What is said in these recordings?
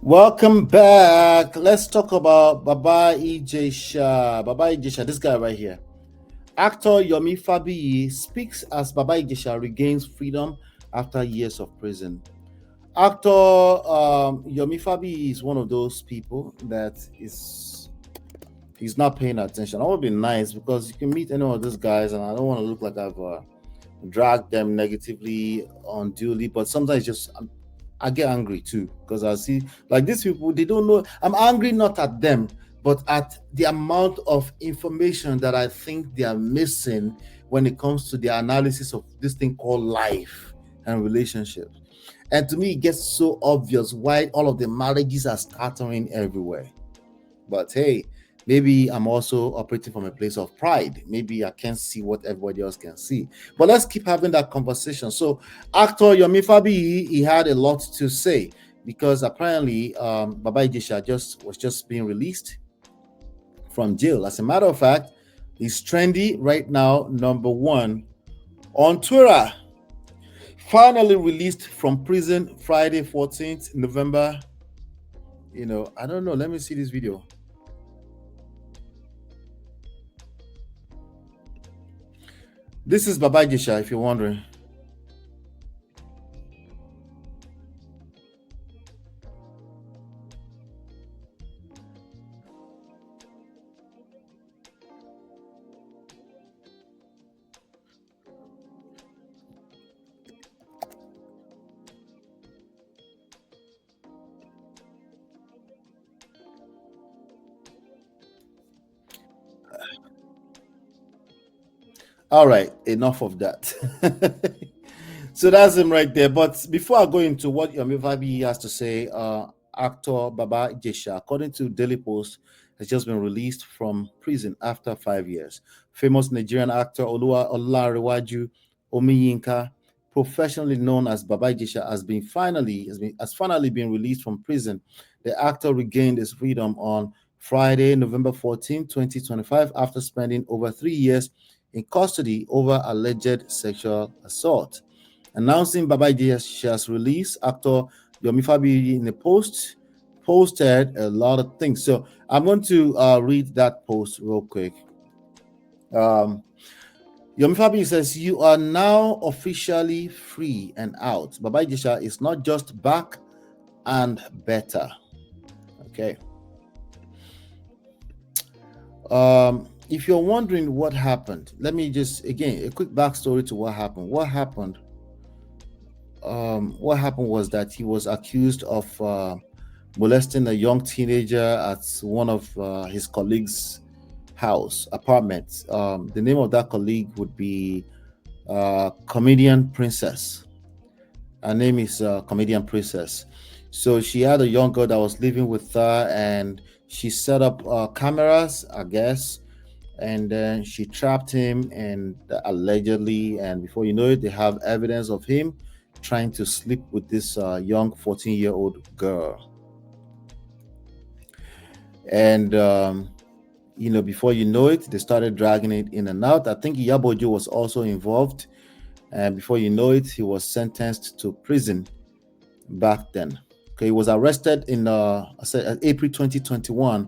Welcome back. Let's talk about Ijesha. Ijesha, this guy right here. Actor Yomi Fabiyi speaks as Ijesha regains freedom after years of prison. Actor Yomi Fabiyi is one of those people that is he's not paying attention. I want to be nice because you can meet any of those guys, and I don't want to look like I've dragged them negatively, unduly. But sometimes just I get angry too because I see like these people, they don't know. I'm angry not at them, but at the amount of information that I think they are missing when it comes to the analysis of this thing called life and relationships. And to me, it gets so obvious why all of the marriages are scattering everywhere. But hey, maybe I'm also operating from a place of pride. Maybe I can't see what everybody else can see. But let's keep having that conversation. So, actor Yomi Fabi, he had a lot to say because apparently Baba Ijesha was just being released from jail. As a matter of fact, he's trendy right now, number one on Twitter. Finally released from prison Friday, 14th November. I don't know. Let me see this video. This is Baba Ijesha, if you're wondering. All right, enough of that. So that's him right there. But before I go into what Yomi Fabi has to say, actor Baba Ijesha, according to Daily Post, has just been released from prison after 5 years. Famous Nigerian actor Ola Omiyinka, professionally known as Baba Ijesha, has finally been released from prison. The actor regained his freedom on Friday, November 14, 2025, after spending over 3 years in custody over alleged sexual assault. Announcing Baba Ijesha's release, actor Yomi Fabi in the post posted a lot of things. So I'm going to read that post real quick. Um, Yomi Fabi says, "You are now officially free and out. Baba Ijesha is not just back and better." Okay. If you're wondering what happened, let me just again a quick backstory to what happened. What happened was that he was accused of molesting a young teenager at one of his colleagues' house apartments. The name of that colleague would be Comedian Princess. Her name is Comedian Princess. So she had a young girl that was living with her, and she set up cameras, I guess, and then she trapped him, and allegedly, and before you know it, they have evidence of him trying to sleep with this young 14-year-old girl. And before you know it, they started dragging it in and out. I think Yabojo was also involved, and before you know it, he was sentenced to prison back then. Okay, he was arrested in April 2021.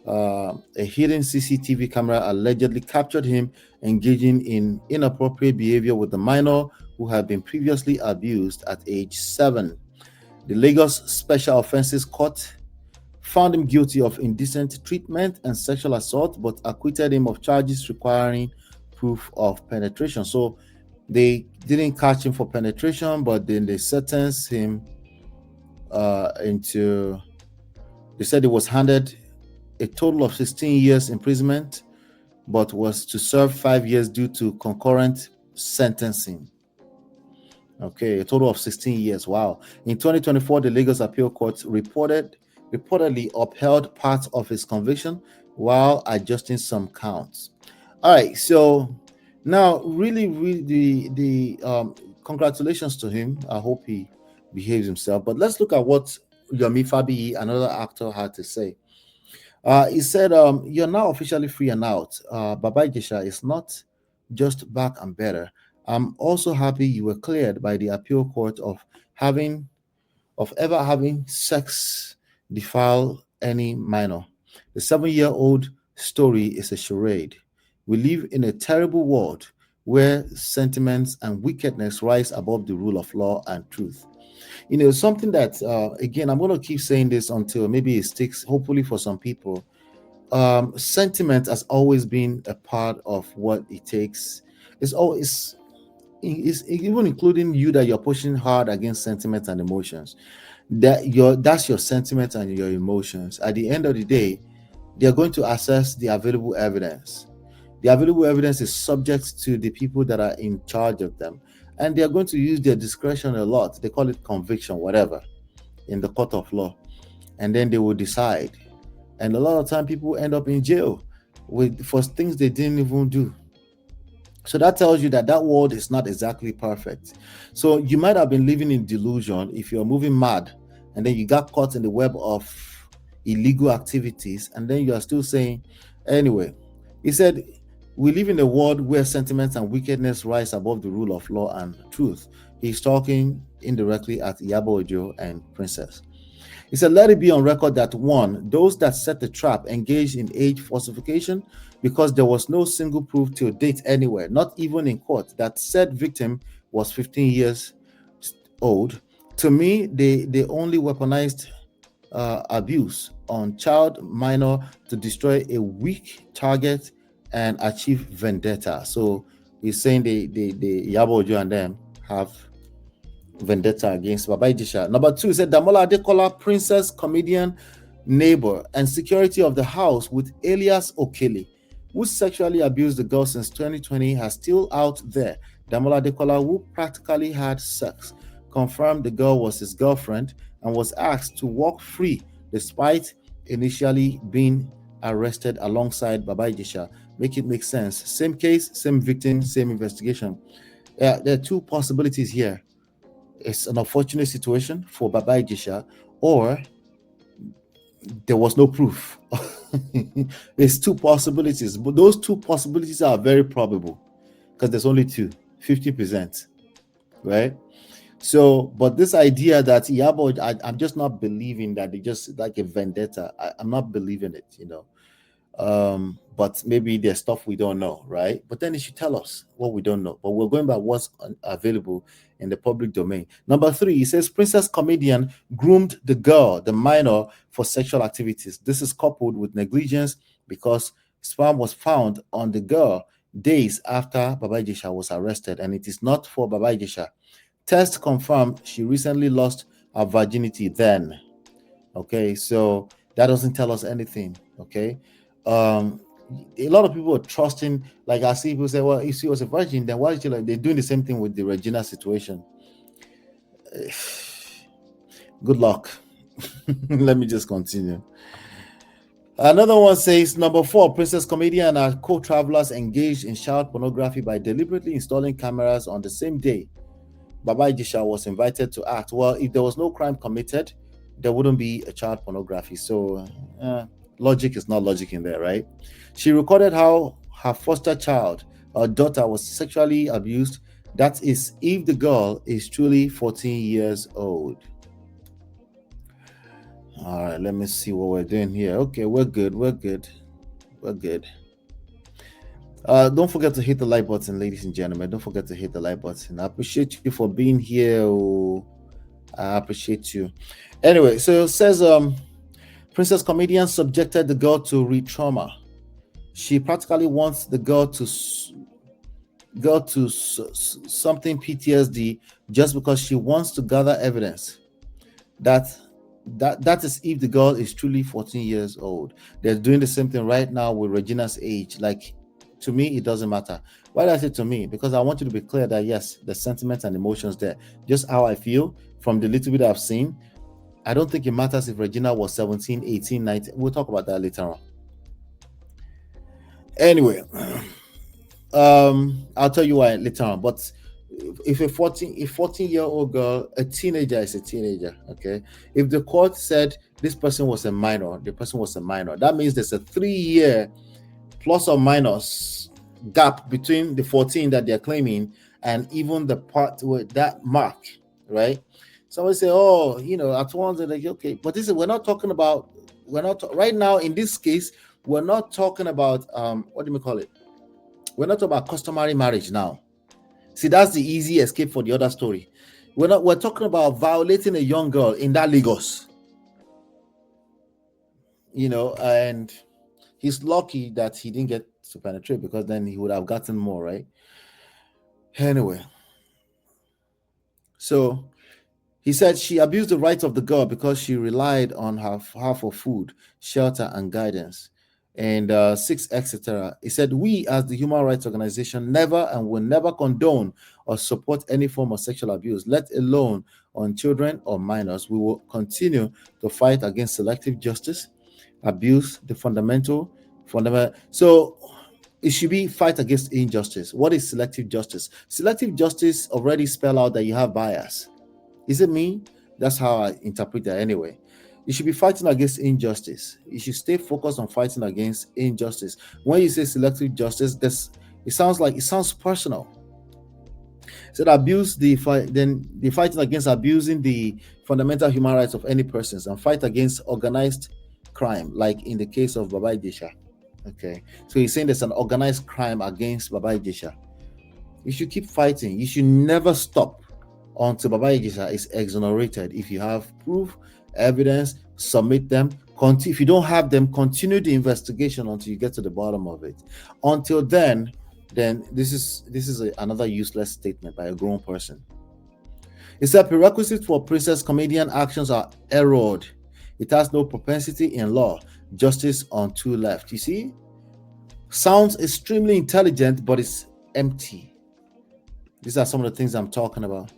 A hidden CCTV camera allegedly captured him engaging in inappropriate behavior with a minor who had been previously abused at age 7. The Lagos Special Offences Court found him guilty of indecent treatment and sexual assault, but acquitted him of charges requiring proof of penetration. So they didn't catch him for penetration, but then they sentenced him they said he was handed a total of 16 years imprisonment, but was to serve 5 years due to concurrent sentencing. Okay, a total of 16 years. Wow. In 2024, the Lagos Appeal Court reportedly upheld part of his conviction while adjusting some counts. All right, so now really the congratulations to him. I hope he behaves himself. But let's look at what Yomi Fabi, another actor, had to say. He said, "You're now officially free and out. Baba Ijesha is not just back and better. I'm also happy you were cleared by the appeal court of ever having sex defile any minor. The 7-year-old story is a charade. We live in a terrible world where sentiments and wickedness rise above the rule of law and truth. Something that, again, I'm going to keep saying this until maybe it sticks, hopefully, for some people. Sentiment has always been a part of what it takes. It's always, it's even including you, that you're pushing hard against sentiment and emotions. That's your sentiment and your emotions. At the end of the day, they're going to assess the available evidence. The available evidence is subject to the people that are in charge of them, and they are going to use their discretion a lot. They call it conviction, whatever, in the court of law, and then they will decide. And a lot of time, people end up in jail for things they didn't even do. So that tells you that that world is not exactly perfect. So you might have been living in delusion if you're moving mad, and then you got caught in the web of illegal activities, and then you are still saying, anyway, he said, we live in a world where sentiments and wickedness rise above the rule of law and truth. He's talking indirectly at Iyabo Ojo and Princess. He said, let it be on record that, one, those that set the trap engaged in age falsification because there was no single proof to date anywhere, not even in court, that said victim was 15 years old. To me, they only weaponized abuse on child minor to destroy a weak target and achieve vendetta. So he's saying the Iyabo Ojo and them have vendetta against Baba Ijesha. Number 2, he said Damola Adekola, princess, comedian, neighbor, and security of the house with alias Okele, who sexually abused the girl since 2020, has still out there. Damola Adekola, who practically had sex, confirmed the girl was his girlfriend and was asked to walk free despite initially being arrested alongside Baba Ijesha. Make it make sense. Same case, same victim, same investigation. There are two possibilities here. It's an unfortunate situation for Baba Ijesha, or there was no proof. There's two possibilities, but those two possibilities are very probable because there's only two, 50%, right? So, but this idea that Iyabo, I'm just not believing that they just like a vendetta. I'm not believing it, but maybe there's stuff we don't know, right? But then it should tell us what we don't know. But we're going by what's available in the public domain. Number 3, he says princess comedian groomed the girl, the minor, for sexual activities. This is coupled with negligence because sperm was found on the girl days after Baba Ijesha was arrested, and it is not for Baba Ijesha. Test confirmed she recently lost her virginity then. Okay, so that doesn't tell us anything. Okay, a lot of people are trusting, like I see people say, well, if she was a virgin, then why is she like they're doing the same thing with the Regina situation? Good luck. Let me just continue. Another one says, number 4, princess comedian and her co-travelers engaged in child pornography by deliberately installing cameras on the same day Baba Ijesha was invited to act. Well, if there was no crime committed, there wouldn't be a child pornography. So logic is not logic in there, right? She recorded how her foster child, her daughter, was sexually abused. That is if the girl is truly 14 years old. All right, let me see what we're doing here. Okay, we're good. Don't forget to hit the like button, ladies and gentlemen. Don't forget to hit the like button. I appreciate you for being here. I appreciate you. Anyway, so it says princess comedian subjected the girl to re-trauma. She practically wants the girl to something PTSD just because she wants to gather evidence that is if the girl is truly 14 years old. They're doing the same thing right now with Regina's age. Like, to me, it doesn't matter. Why do I say to me? Because I want you to be clear that yes, the sentiments and emotions there. Just how I feel from the little bit I've seen, I don't think it matters if Regina was 17, 18, 19. We'll talk about that later on. Anyway, I'll tell you why later on. But if a 14-year-old girl, a teenager is a teenager, okay? If the court said this person was a minor, the person was a minor, that means there's a 3-year plus or minus gap between the 14 that they're claiming and even the part with that mark, right? Somebody say, "Oh, at once," they're like, "Okay," but this is we're not talking about. Right now in this case. We're not talking about what do we call it? We're not talking about customary marriage now. See, that's the easy escape for the other story. We're talking about violating a young girl in that Lagos. And he's lucky that he didn't get to penetrate, because then he would have gotten more, right? Anyway, so he said she abused the rights of the girl because she relied on her for food, shelter, and guidance. And 6, etc. He said, "We, as the human rights organization, never and will never condone or support any form of sexual abuse, let alone on children or minors. We will continue to fight against selective justice, abuse, the fundamental. So it should be fight against injustice. What is selective justice? Selective justice already spell out that you have bias. Is it me? That's how I interpret that anyway. You should be fighting against injustice. You should stay focused on fighting against injustice. When you say selective justice, it sounds personal. So then the fighting against abusing the fundamental human rights of any persons, and fight against organized crime, like in the case of Baba Ijesha. Okay, so he's saying there's an organized crime against Baba Ijesha. You should keep fighting. You should never stop until Baba Ijesha is exonerated. If you have proof, evidence, submit them. If you don't have them, continue the investigation until you get to the bottom of it. Until then this is another useless statement by a grown person. It's a prerequisite for princess comedian actions are errored. It has no propensity in law. Justice on two left. You see? Sounds extremely intelligent, but it's empty. These are some of the things I'm talking about.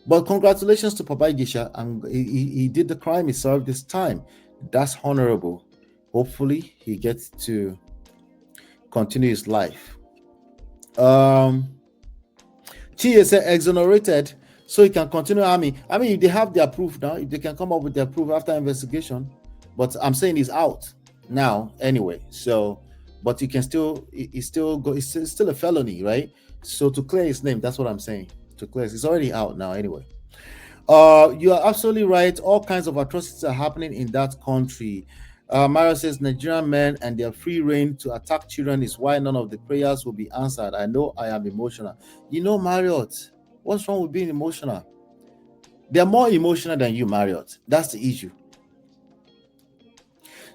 But congratulations to Papa Ijesha. He did the crime. He served his time. That's honorable. Hopefully, he gets to continue his life. Chie said exonerated, so he can continue army. I mean, if they have their proof now, if they can come up with their proof after investigation. But I'm saying he's out now anyway. So, but you can still, it's still a felony, right? So to clear his name, that's what I'm saying. To clear, it's already out now anyway. You are absolutely right. All kinds of atrocities are happening in that country. Mario says Nigerian men and their free reign to attack children is why none of the prayers will be answered. I know I am emotional. Marriott, what's wrong with being emotional? They're more emotional than you, Marriott. That's the issue.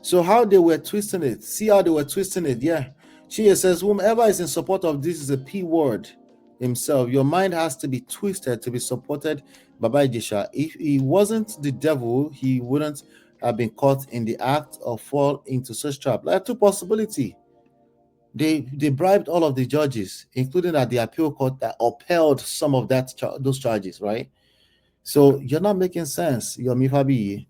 So how they were twisting it. See how they were twisting it. Yeah. She says, whomever is in support of this is a P word himself. Your mind has to be twisted to be supported by Baba Ijesha. If he wasn't the devil, he wouldn't have been caught in the act or fall into such trap. There are two possibilities. They bribed all of the judges, including at the appeal court, that upheld some of those charges, right? So you're not making sense, Yomi Fabiyi.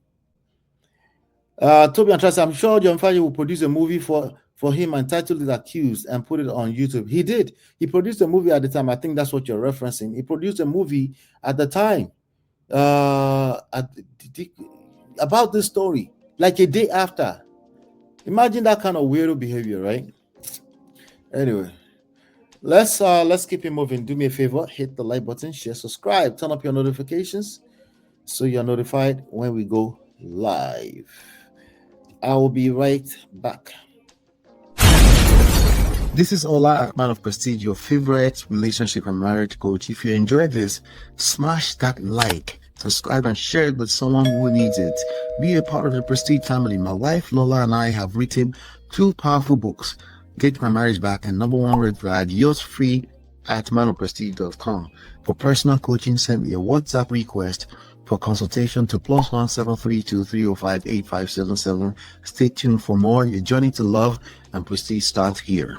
Toby and Tracy, I'm sure Yomi Fabiyi will produce a movie for him entitled The Accused and put it on YouTube. He did. He produced a movie at the time. I think that's what you're referencing. He produced a movie at the time about this story, like a day after. Imagine that kind of weirdo behavior, right? Anyway, let's keep it moving. Do me a favor, hit the like button, share, subscribe, turn up your notifications so you're notified when we go live. I will be right back. This is Ola, man of Prestige, your favorite relationship and marriage coach. If you enjoyed this, smash that like, subscribe, and share it with someone who needs it. Be a part of the Prestige family. My wife Lola and I have written 2 powerful books, Get My Marriage Back and Number 1 Red Flag, yours free at manofprestige.com. For personal coaching, send me a WhatsApp request for consultation to +1 732 305 8577. Stay tuned for more. Your journey to love and prestige starts here.